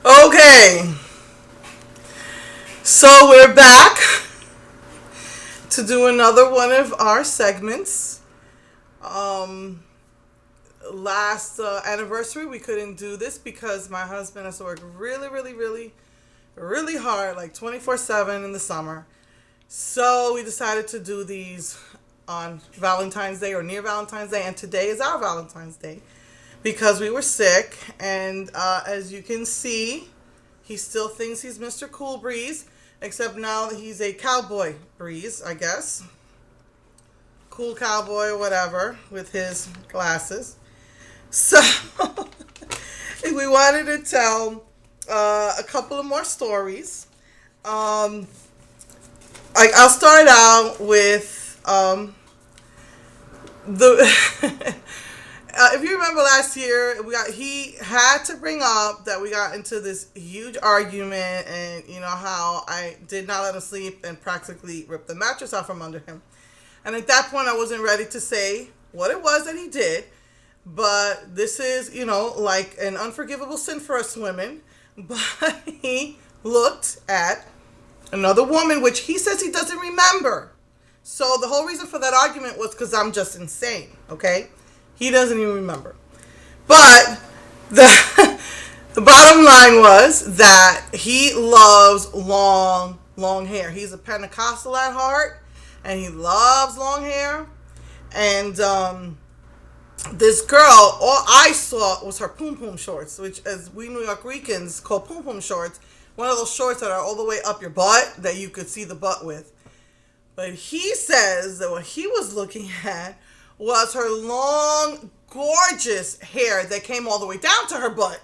Okay, so we're back to do another one of our segments. Um, Last anniversary, we couldn't do this because my husband has to work really, really, really, really hard, like 24/7 in the summer. So we decided to do these on Valentine's Day or near Valentine's Day, and today is our Valentine's Day because we were sick. And as you can see, he still thinks he's Mr. Cool Breeze, except now that he's a cowboy breeze, I guess. Cool cowboy or whatever with his glasses. So we wanted to tell a couple of more stories. I'll start out with the. If you remember last year, he had to bring up that we got into this huge argument, and you know how I did not let him sleep and practically ripped the mattress out from under him. And at that point, I wasn't ready to say what it was that he did, but this is, like an unforgivable sin for us women. But he looked at another woman, which he says he doesn't remember. So the whole reason for that argument was because I'm just insane, okay? He doesn't even remember. But the the bottom line was that he loves long hair. He's a Pentecostal at heart, and he loves long hair. And this girl, all I saw was her poom poom shorts, which, as we New York Ricans call poom poom shorts, one of those shorts that are all the way up your butt that you could see the butt with. But he says that what he was looking at was her long, gorgeous hair that came all the way down to her butt.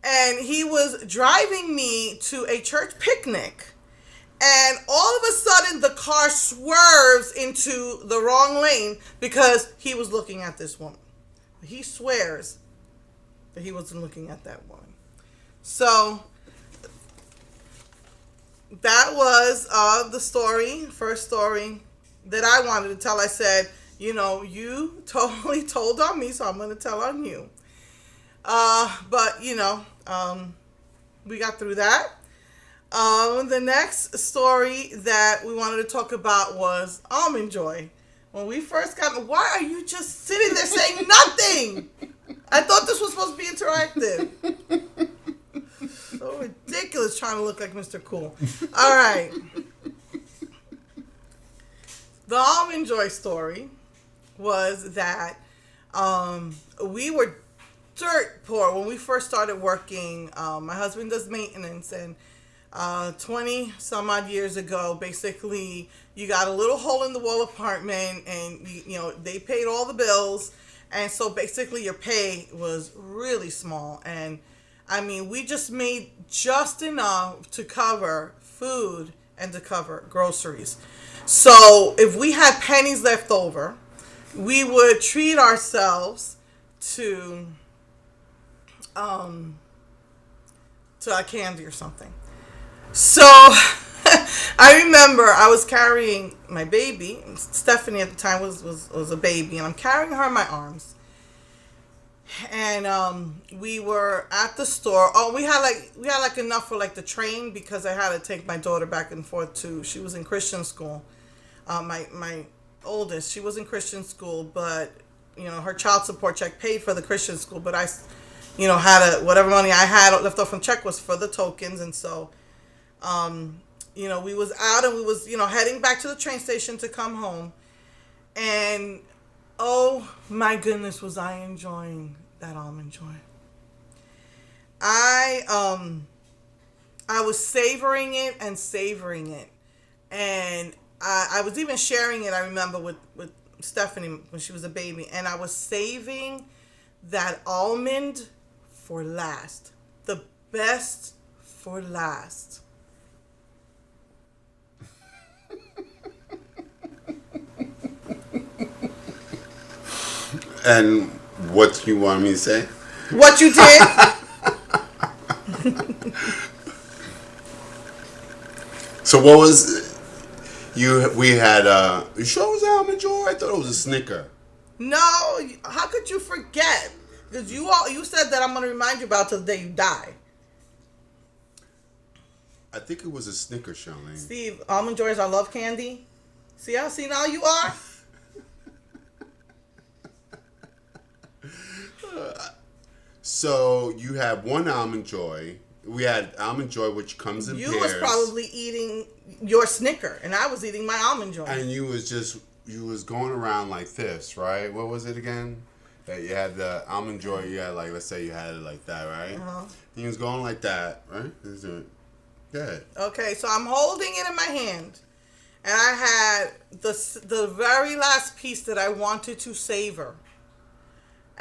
And he was driving me to a church picnic. And all of a sudden, the car swerves into the wrong lane because he was looking at this woman. He swears that he wasn't looking at that woman. So that was the story, first story that I wanted to tell. I said, you totally told on me, so I'm going to tell on you. But, we got through that. The next story that we wanted to talk about was Almond Joy. When we first got, why are you just sitting there saying nothing? I thought this was supposed to be interactive. So ridiculous trying to look like Mr. Cool. All right. The Almond Joy story was that we were dirt poor when we first started working. My husband does maintenance, and 20 some odd years ago, basically, you got a little hole in the wall apartment, and they paid all the bills, and so basically your pay was really small. And I mean, we just made just enough to cover food and to cover groceries. So if we had pennies left over, we would treat ourselves to a candy or something. So I remember I was carrying my baby. Stephanie at the time was a baby, and I'm carrying her in my arms. And we were at the store. Oh, we had like enough for like the train, because I had to take my daughter back and forth to. She was in Christian school. My oldest, she was in Christian school, but her child support check paid for the Christian school, but I had whatever money I had left off from check was for the tokens. And so we was out, and we was heading back to the train station to come home. And oh my goodness, was I enjoying that Almond Joy. I was savoring it, and I was even sharing it, I remember, with Stephanie when she was a baby, and I was saving that almond for last, the best for last. And what you want me to say? What you did? So what was we had? You sure it was Almond Joy? I thought it was a Snicker. No, how could you forget? Because you said that I'm going to remind you about till the day you die. I think it was a Snickers, Charlene. Steve, almond joy is our love candy. See how senile you are? So you had one almond joy. We had almond joy, which comes in pairs. You was probably eating your Snicker, and I was eating my almond joy. And you was going around like this, right? What was it again? That you had the almond joy. You had like, let's say you had it like that, right? Uh-huh. And you was going like that, right? Good. Okay, so I'm holding it in my hand, and I had the very last piece that I wanted to savor.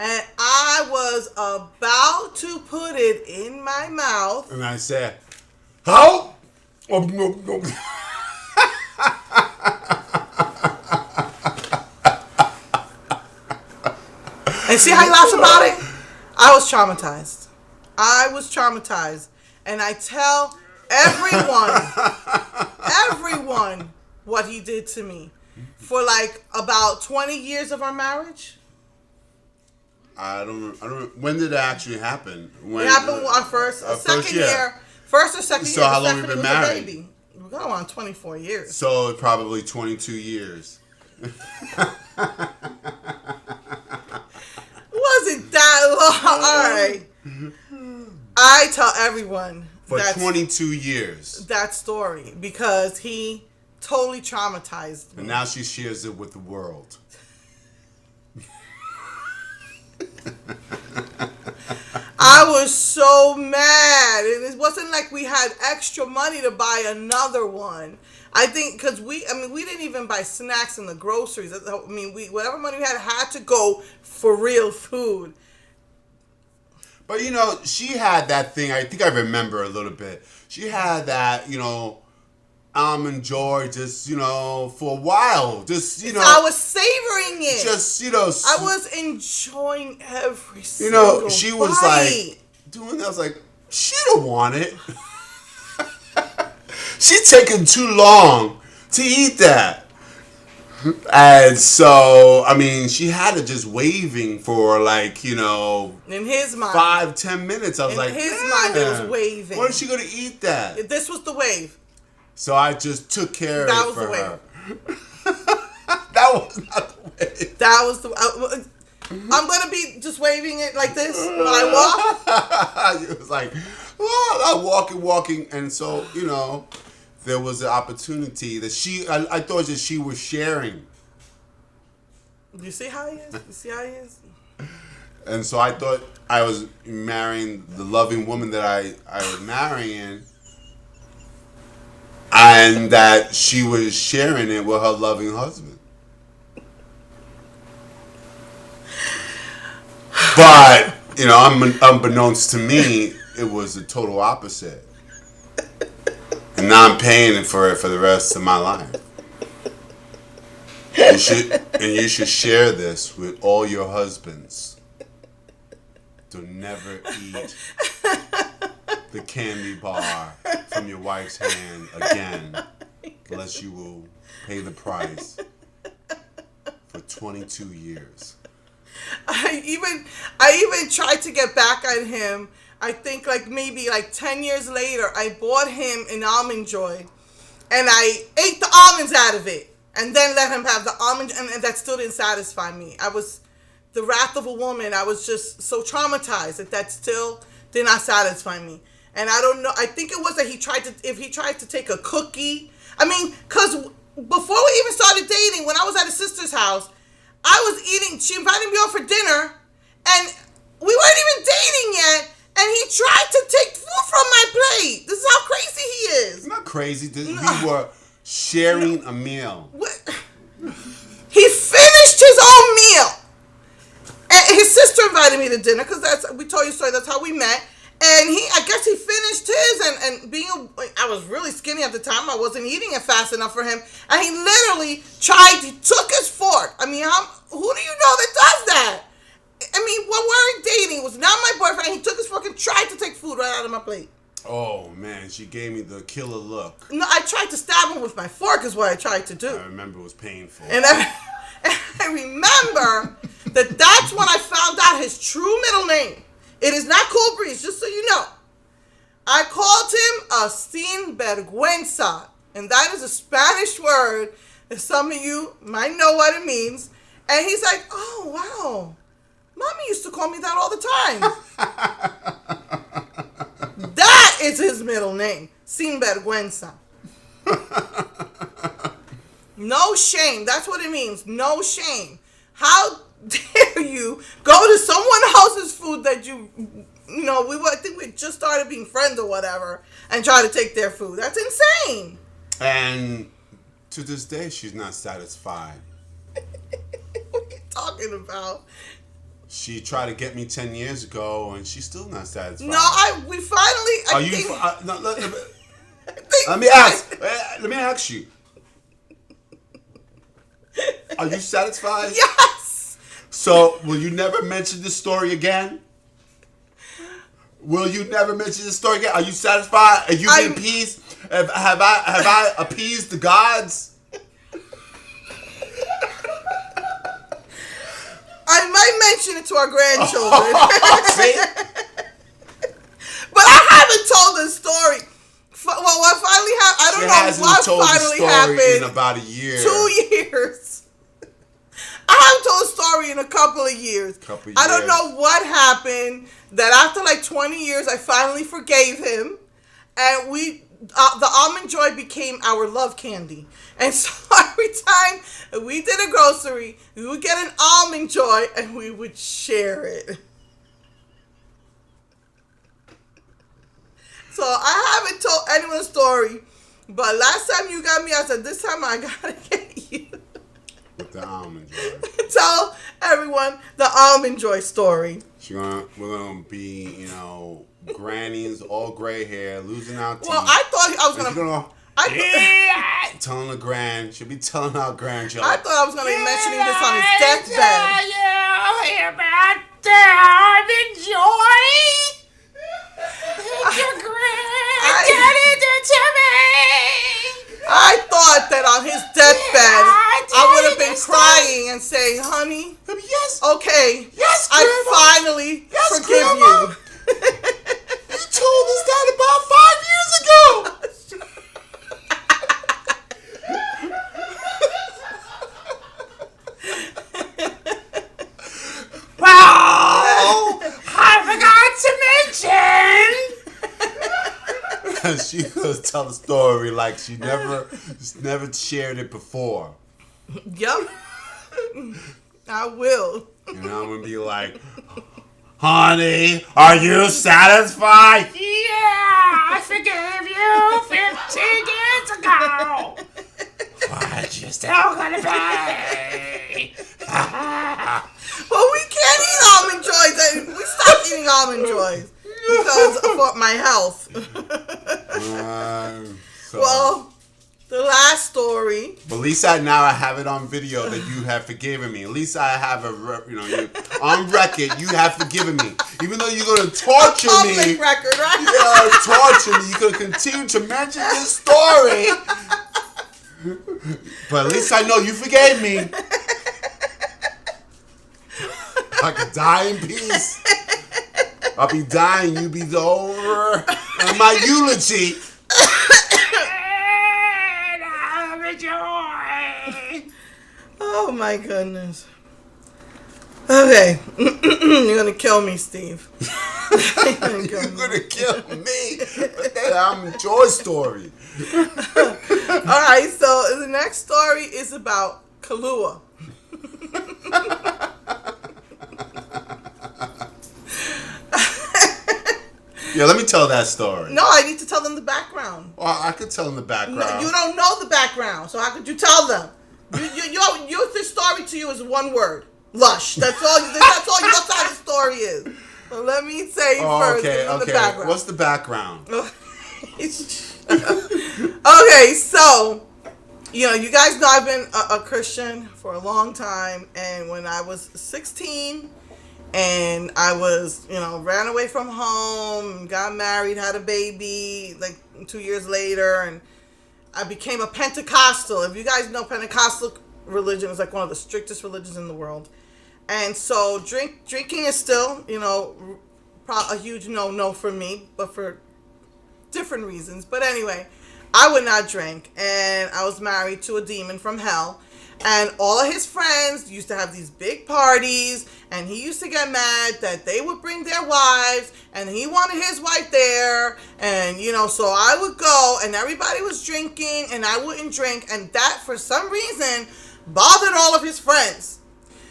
And I was about to put it in my mouth. And I said, how? And see how he laughs about it? I was traumatized. And I tell everyone what he did to me. For like about 20 years of our marriage. I don't. When did it actually happen? It happened our first or second year. So how long have you been married? Baby. We're going on 24 years. So probably 22 years. Wasn't that long? All right. I tell everyone for 22 years that story because he totally traumatized me. And now she shares it with the world. I was so mad, and it wasn't like we had extra money to buy another one. I think because we didn't even buy snacks in the groceries. I mean, whatever money we had to go for real food. But you know, she had that thing. I think I remember a little bit. She had that, almond joy, just for a while, I was savoring it. I was enjoying every single she was bite. like doing that. I was like, she don't want it. She's taking too long to eat that. And so, she had it just waving for like, in his mind, 5-10 minutes. I was like, in his mind, it was waving. When is she going to eat that? This was the wave. So I just took care of it for her. That was not the wave. That was the. I'm going to be just waving it like this when I walk. It was like, I'm walking. And so, there was an opportunity that I thought that she was sharing. You see how he is? And so I thought I was marrying the loving woman that I was marrying. And that she was sharing it with her loving husband. But, unbeknownst to me, it was the total opposite. And now I'm paying for it for the rest of my life. You should share this with all your husbands. To never eat the candy bar from your wife's hand again, unless you will pay the price for 22 years. I even tried to get back on him. I think maybe 10 years later, I bought him an almond joy, and I ate the almonds out of it, and then let him have the almond, and that still didn't satisfy me. I was the wrath of a woman. I was just so traumatized that still did not satisfy me. And I don't know. I think it was that if he tried to take a cookie. Because before we even started dating, when I was at his sister's house, I was eating. She invited me over for dinner, and we weren't even dating yet. And he tried to take food from my plate. This is how crazy he is. It's not crazy. We were sharing a meal. He finished his own meal. And his sister invited me to dinner because we told you a story. That's how we met. And I guess he finished his, and I was really skinny at the time. I wasn't eating it fast enough for him. And he literally took his fork. Who do you know that does that? When we weren't dating, it was not my boyfriend. And he took his fork and tried to take food right out of my plate. Oh, man, she gave me the killer look. No, I tried to stab him with my fork is what I tried to do. I remember it was painful. And I remember that's when I found out his true middle name. It is not Cool Breeze, just so you know. I called him a sinvergüenza. And that is a Spanish word that some of you might know what it means. And he's like, oh, wow. Mommy used to call me that all the time. That is his middle name. Sinvergüenza. No shame. That's what it means. No shame. How dare you go to someone else's food that I think we just started being friends or whatever, and try to take their food. That's insane. And to this day, she's not satisfied. What are you talking about? She tried to get me 10 years ago, and she's still not satisfied. No, we finally. Let me ask you. Are you satisfied? Yes. So, will you never mention this story again? Will you never mention this story again? Are you satisfied? Are you been appeased? Have I appeased the gods? I might mention it to our grandchildren. See? But I haven't told the story. Well, what finally happened? I don't know what finally happened. In about a year. 2 years. I haven't told a story in a couple of years. I don't know what happened. That after like 20 years, I finally forgave him, and the Almond Joy became our love candy. And so every time we did a grocery, we would get an Almond Joy and we would share it. So I haven't told anyone a story, but last time you got me, I said, this time I gotta get you. With the Almond Joy. Tell everyone the Almond Joy story. We're gonna be, grannies, all gray hair, losing our teeth. Well, I thought I was gonna. Telling the she'll be telling our grandchildren. I thought I was gonna be mentioning this on his deathbed. Hear about the Almond Joy? Your granddaddy did to me. I thought that on his deathbed, I would have been crying and saying, honey, yes, okay, yes, I Grandma. finally forgive Grandma. you. You told us that about 5 years ago. Well, I forgot to mention. She gonna tell the story like she never shared it before. Yep. I will. And I'm gonna be like, honey, are you satisfied? Yeah, I forgave you 15 years ago. But you're still gonna pay. Well, we can't eat Almond Joys. We stopped eating Almond Joys because of my health. Well, the last story. But at least now I have it on video that you have forgiven me. At least I have on record you have forgiven me. Even though you're gonna torture me, public record, right? You're torture me. You're gonna continue to mention this story. But at least I know you forgave me. I could die in peace. I'll be dying. You be over in my eulogy. Oh my goodness. Okay. You're gonna kill me, Steve. You're gonna kill me. But then I'm Joy's story. Alright, so the next story is about kahlua. Yeah, let me tell that story. No, I need to tell them the background. Well, I could tell them the background. No, you don't know the background, so how could you tell them? This story to you is one word: lush. That's all. That's how the story is. So let me say first. Okay. The background. What's the background? Okay, so you guys know I've been a Christian for a long time, and when I was 16. And I was, ran away from home, got married, had a baby, like 2 years later, and I became a Pentecostal. If you guys know, Pentecostal religion is like one of the strictest religions in the world. And so drinking is still, a huge no-no for me. But for different reasons. But anyway, I would not drink, and I was married to a demon from hell. And all of his friends used to have these big parties, and he used to get mad that they would bring their wives, and he wanted his wife there, and, you know, so I would go, and everybody was drinking, and I wouldn't drink, and that, for some reason, bothered all of his friends.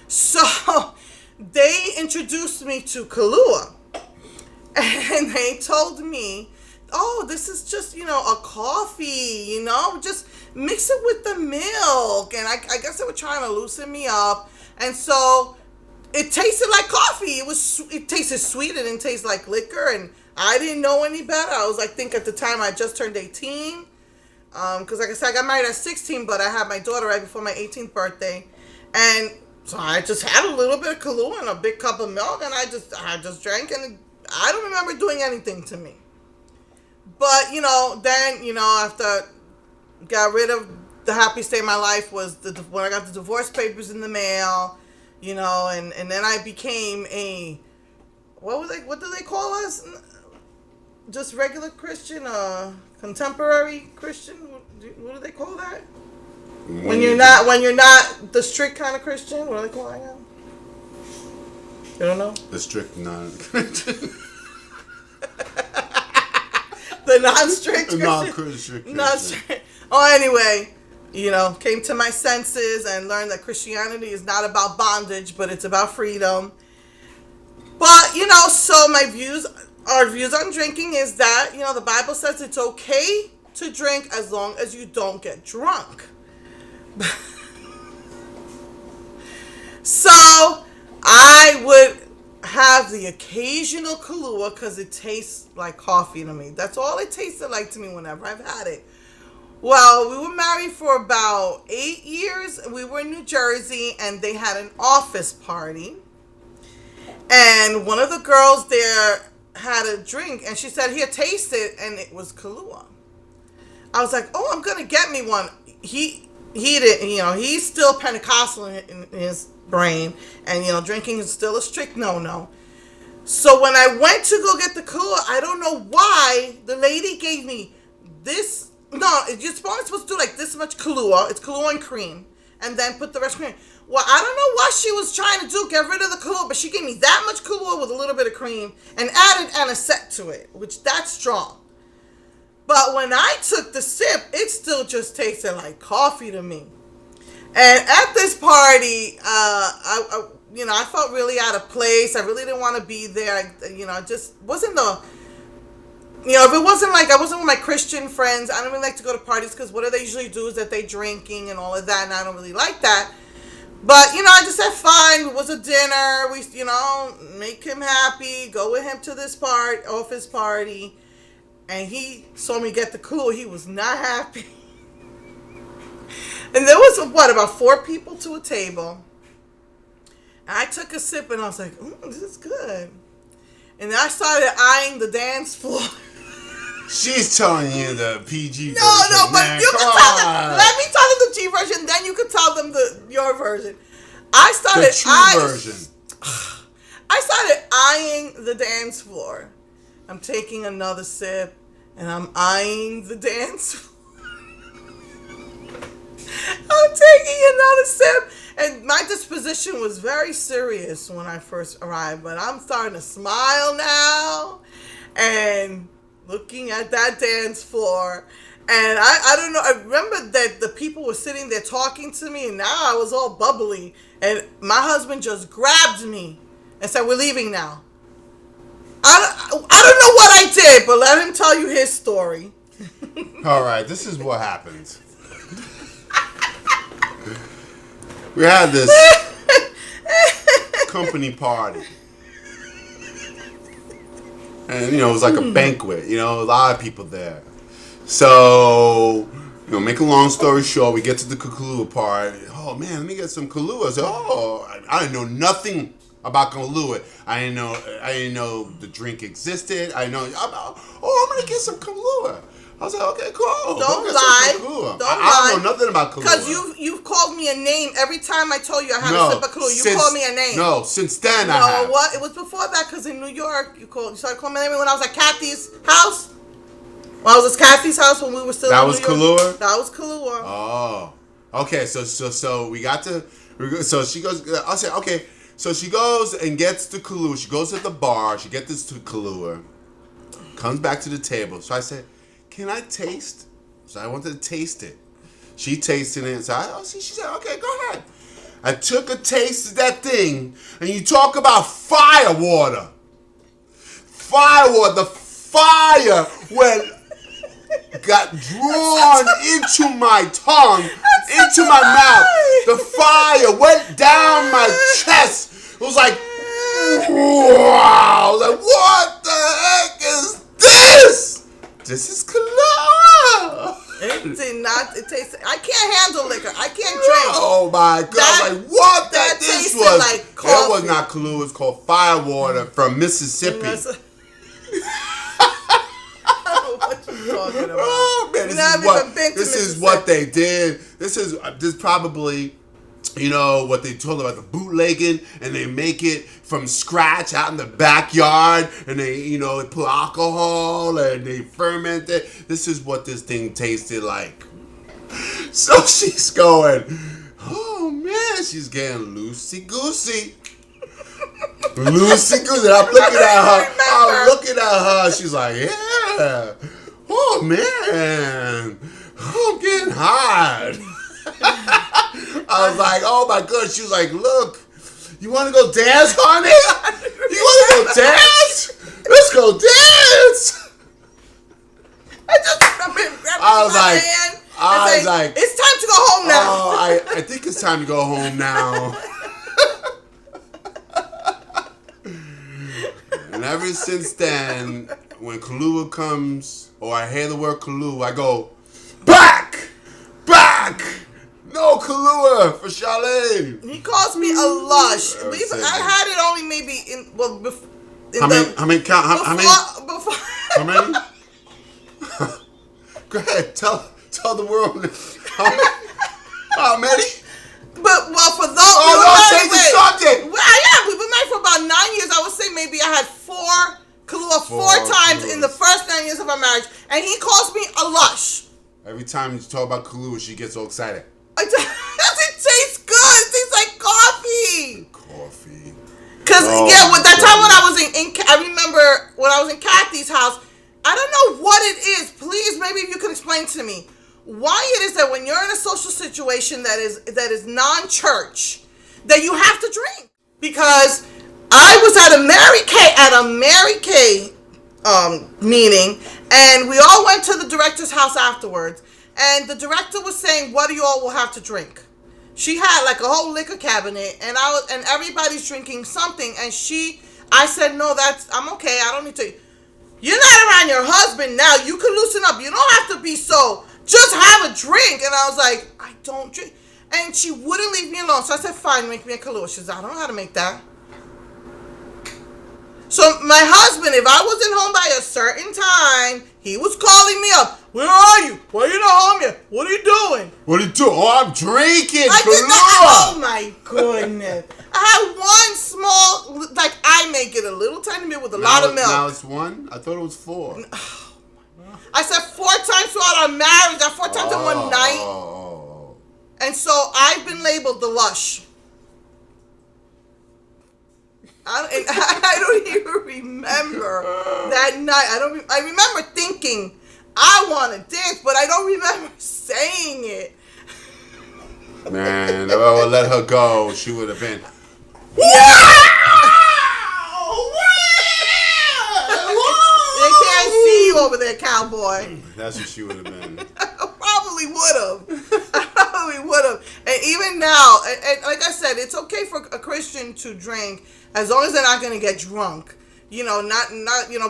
So they introduced me to Kahlua, and they told me, oh, this is just, you know, a coffee, you know, just mix it with the milk. And I guess they were trying to loosen me up. And so it tasted like coffee. It tasted sweet. It didn't taste like liquor. And I didn't know any better. I was, I think at the time I just turned 18. Because like I said, I got married at 16, but I had my daughter right before my 18th birthday. And so I just had a little bit of Kahlua and a big cup of milk. And I just drank, and I don't remember doing anything to me. But, you know, then, you know, after got rid of the happy state of my life was when I got the divorce papers in the mail, you know, and then I became a, what do they call us? Just regular Christian, contemporary Christian? What do they call that? When you're not the strict kind of Christian, what do they call that now? You don't know? The strict non-Christian. The non-strict Christian. Non-Christian. Non-strict. Oh, anyway, you know, came to my senses and learned that Christianity is not about bondage, but it's about freedom. But, you know, so our views on drinking is that, you know, the Bible says it's okay to drink as long as you don't get drunk. So I would have the occasional Kahlua because it tastes like coffee to me. That's all it tasted like to me whenever I've had it. Well, we were married for about 8 years. We were in New Jersey, and they had an office party. And one of the girls there had a drink, and she said, here, taste it, and it was Kahlua. I was like, oh, I'm going to get me one. He didn't, you know, he's still Pentecostal in his brain, and, you know, drinking is still a strict no-no. So when I went to go get the Kahlua, I don't know why the lady gave me this. No, you're supposed to do like this much Kahlua. It's Kahlua and cream, and then put the rest cream. Well, I don't know what she was trying to do, get rid of the Kahlua, but she gave me that much Kahlua with a little bit of cream and added anisette to it, which that's strong. But when I took the sip, it still just tasted like coffee to me. And at this party, I felt really out of place. I really didn't want to be there. I just wasn't if it wasn't like I wasn't with my Christian friends, I don't really like to go to parties because what do they usually do is that they drinking and all of that, and I don't really like that. But, I just said, fine, it was a dinner. We, make him happy, go with him to this office party. And he saw me get the Kahlua. He was not happy. And there was, about 4 people to a table. And I took a sip and I was like, this is good. And then I started eyeing the dance floor. She's telling you the PG version. No, but man, you can tell them. Let me tell them the G version, then you can tell them your version. I started eyeing the dance floor. I'm taking another sip, and I'm eyeing the dance floor. I'm taking another sip, and my disposition was very serious when I first arrived, but I'm starting to smile now, and looking at that dance floor, and I don't know, I remember that the people were sitting there talking to me, and now I was all bubbly, and my husband just grabbed me and said, we're leaving now. I don't know what I did, but let him tell you his story. All right, this is what happened. We had this company party. And, it was like a banquet, a lot of people there. So, make a long story short, we get to the Kahlua part. Oh, man, let me get some Kahlua. I said, I didn't know nothing about Kahlua. I didn't know the drink existed. I'm going to get some Kahlua. I was like, okay, cool. Don't lie. I don't know nothing about Kahlua. Because you've called me a name every time I told you I had a sip of Kahlua. You called me a name. No, since then I have. No, what? It was before that because in New York, you started calling me a name when I was at Kathy's house. When I was at Kathy's house when we were still That in was New York. Kahlua? That was Kahlua. Oh. Okay, so we got to... So she goes... I'll say, okay. So she goes and gets the Kahlua. She goes to the bar. She gets this to Kahlua. Comes back to the table. So I said, can I taste? So I wanted to taste it. She tasted it. So she said, okay, go ahead. I took a taste of that thing. And you talk about fire water. Fire water. The fire got drawn into my tongue, into my mouth. The fire went down my chest. It was like, wow. I was like, what the heck is this? This is kahlua. It did not. It tasted. I can't handle liquor. I can't drink. Oh my God! I was like, what that this tasted was? like coffee. It was not kahlua. It's called fire water from Mississippi. What you talking about? Oh man, this is what they did. This is probably, you know, what they told about the bootlegging, and they make it from scratch out in the backyard, and they, you know, they put alcohol and they ferment it. This is what this thing tasted like. So she's going, oh man, she's getting loosey goosey. Loosey goosey. I'm looking at her. She's like, yeah. Oh man, I'm getting hot. I was like, oh my God. She was like, look, you want to go dance, honey? You want to go dance? Let's go dance. I just remember grabbing my hand. I was like, it's time to go home now. Oh, I think it's time to go home now. And ever since then, when Kahlua comes, or I hear the word Kahlua, I go, back! No Kahlua for Charlene. He calls me a lush. I had it only maybe how many? Go ahead, tell the world how many? But for those, don't change the subject. Well, yeah, we've been married for about 9 years. I would say maybe I had four times in the first 9 years of our marriage, and he calls me a lush. Every time you talk about Kahlua, she gets all excited. It tastes good. It tastes like coffee. Because that time when I was I remember when I was in Kathy's house. I don't know what it is. Please, maybe if you could explain to me why it is that when you're in a social situation that is non-church, that you have to drink. Because I was at a Mary Kay meeting, and we all went to the director's house afterwards, and the director was saying, what do you all will have to drink? She had like a whole liquor cabinet, and everybody's drinking something, and I said, no, I'm okay, I don't need to. You're not around your husband now. You can loosen up. You don't have to be so. Just have a drink. And I was like, I don't drink. And she wouldn't leave me alone. So I said, fine, make me a kahlua. She said, I don't know how to make that. So my husband, if I wasn't home by a certain time, he was calling me up. Where are you? Why are you not home yet? What are you doing? Oh, I'm drinking. I did that. Oh my goodness. I had one small, like I make it a little tiny bit with a lot of milk. Now it's one? I thought it was 4. I said 4 times throughout our marriage. 4 times in one night. And so I've been labeled the lush. I don't even remember that night. I remember thinking, I want to dance, but I don't remember saying it. Man, if I would let her go, she would have been. They can't see you over there, cowboy. That's what she would have been. I probably would have. And even now, and like I said, it's okay for a Christian to drink as long as they're not going to get drunk. You know, not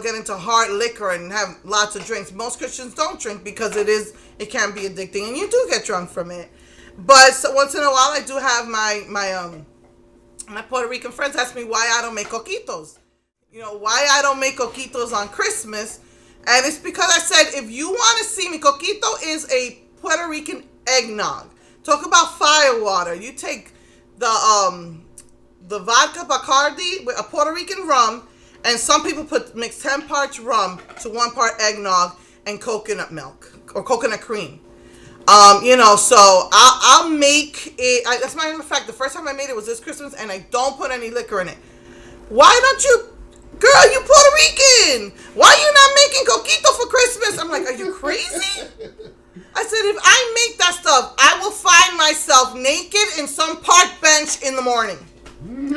get into hard liquor and have lots of drinks. Most Christians don't drink because it can be addicting, and you do get drunk from it. But so once in a while, I do have my Puerto Rican friends ask me why I don't make coquitos. You know, why I don't make coquitos on Christmas. And it's because I said, if you want to see me, coquito is a Puerto Rican eggnog. Talk about fire water. You take the vodka Bacardi with a Puerto Rican rum, and some people mix 10 parts rum to 1 part eggnog, and coconut milk or coconut cream. So I'll make it. That's my matter of fact. The first time I made it was this Christmas, and I don't put any liquor in it. Why don't you, girl? You Puerto Rican. Why you not making coquito for Christmas? I'm like, are you crazy? I said, if I make that stuff, I will find myself naked in some park bench in the morning.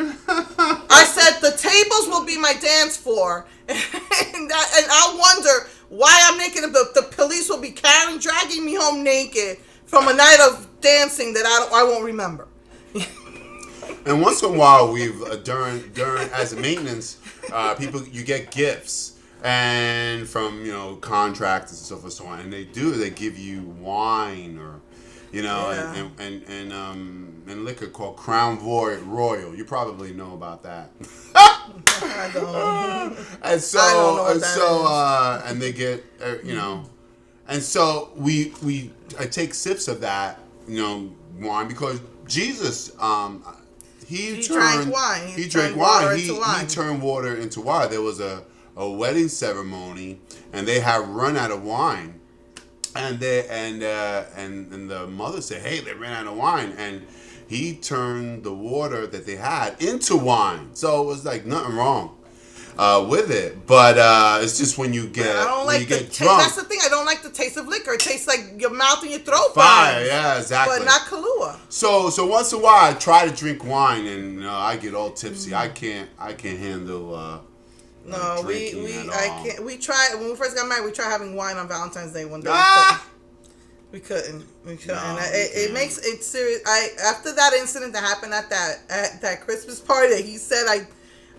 I said, the tables will be my dance floor, and I'll wonder why I'm naked. The police will be dragging me home naked from a night of dancing that I won't remember. And once in a while, we've during as a maintenance, you get gifts and from contractors and so forth, so on, and they give you wine or and liquor called Crown Royal. You probably know about that. I don't. And so I don't know what that and they get and so I take sips of that wine because Jesus he drank wine. He drank wine. He turned water into wine. There was a wedding ceremony, and they had run out of wine, and the mother said, "Hey, they ran out of wine," and he turned the water that they had into wine. So it was like nothing wrong with it, but it's just when you get drunk. That's the thing. I don't like the taste of liquor. It tastes like your mouth and your throat fire. burns. Yeah, exactly. But not Kahlua. So once in a while, I try to drink wine, and I get all tipsy. I can't handle. No, I can't. We tried when we first got married. We tried having wine on Valentine's Day one day. We couldn't. No, it makes it serious. After that incident that happened at that Christmas party that he said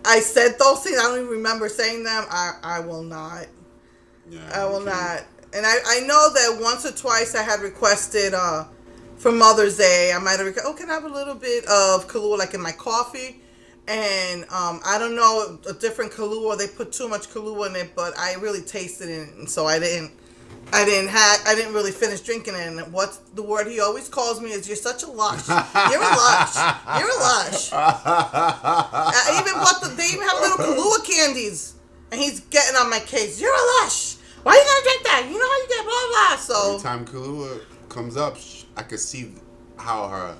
I said those things. I don't even remember saying them. I will not. Yeah, I will not. And I know that once or twice I had requested for Mother's Day. I might have requested, can I have a little bit of Kahlua like in my coffee? And I don't know, a different Kahlua. They put too much Kahlua in it, but I really tasted it, and so I didn't really finish drinking it. And what's the word he always calls me is, "You're such a lush. You're a lush. You're a lush." They even have little Kahlua candies, and he's getting on my case. "You're a lush. Why are you gonna drink that? You know how you get blah blah." So every time Kahlua comes up, I could see how her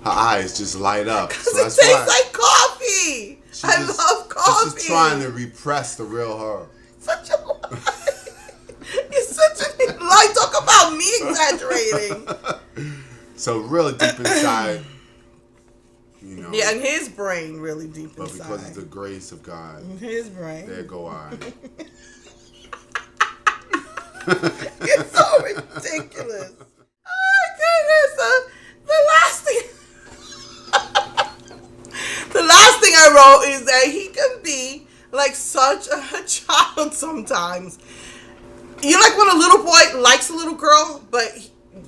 eyes just light up. Because it tastes like coffee. I love coffee. She's just trying to repress the real her. Such a lie. You're such a lie. Talk about me exaggerating. So really deep inside, Yeah, in his brain, really deep but inside. But because of the grace of God. In his brain. There go I. It's so ridiculous. Oh my goodness. The last thing I wrote is that he can be like such a child sometimes. Like when a little boy likes a little girl, but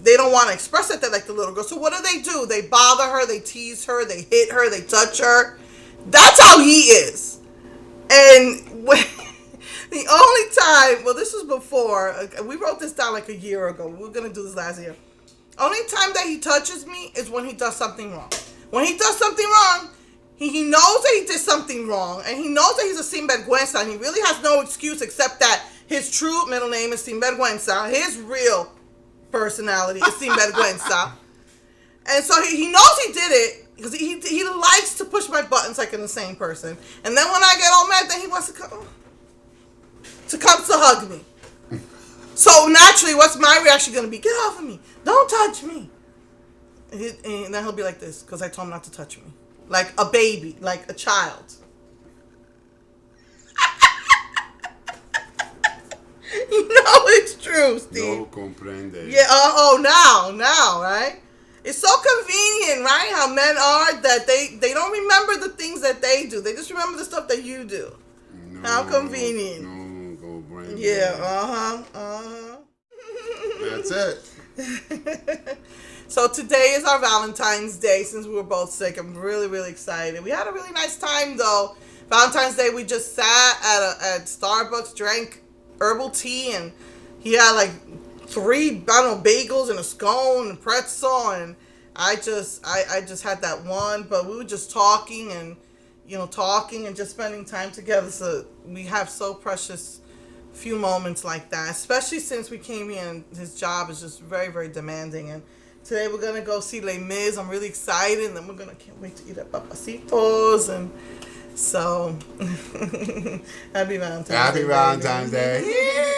they don't want to express it. They like the little girl. So what do? They bother her, they tease her, they hit her, they touch her. That's how he is. And the only time, this was before, we wrote this down like a year ago. We were going to do this last year. Only time that he touches me is when he does something wrong. When he does something wrong, he knows that he did something wrong, and he knows that he's a sinvergüenza, and he really has no excuse except that his true middle name is sinvergüenza. His real personality is sinvergüenza. And so he knows he did it because he likes to push my buttons like an insane person. And then when I get all mad, then he wants to come to hug me. So naturally, what's my reaction going to be? Get off of me. Don't touch me. And then he'll be like this because I told him not to touch me. Like a baby, like a child. It's true, Steve. No comprende. Yeah, now, right? It's so convenient, right? How men are that they don't remember the things that they do. They just remember the stuff that you do. No, how convenient. No comprende. Yeah, That's it. So today is our Valentine's Day. Since we were both sick, I'm really, really excited. We had a really nice time, though. Valentine's Day, we just sat at Starbucks, drank herbal tea, and he had like 3, bagels and a scone and pretzel, and I just had that one. But we were just talking and just spending time together. So we have so precious few moments like that, especially since we came here and his job is just very, very demanding. And today we're going to go see Les Mis. I'm really excited. And then can't wait to eat at Papacitos. And so, happy Valentine's Day. Happy Valentine's Day.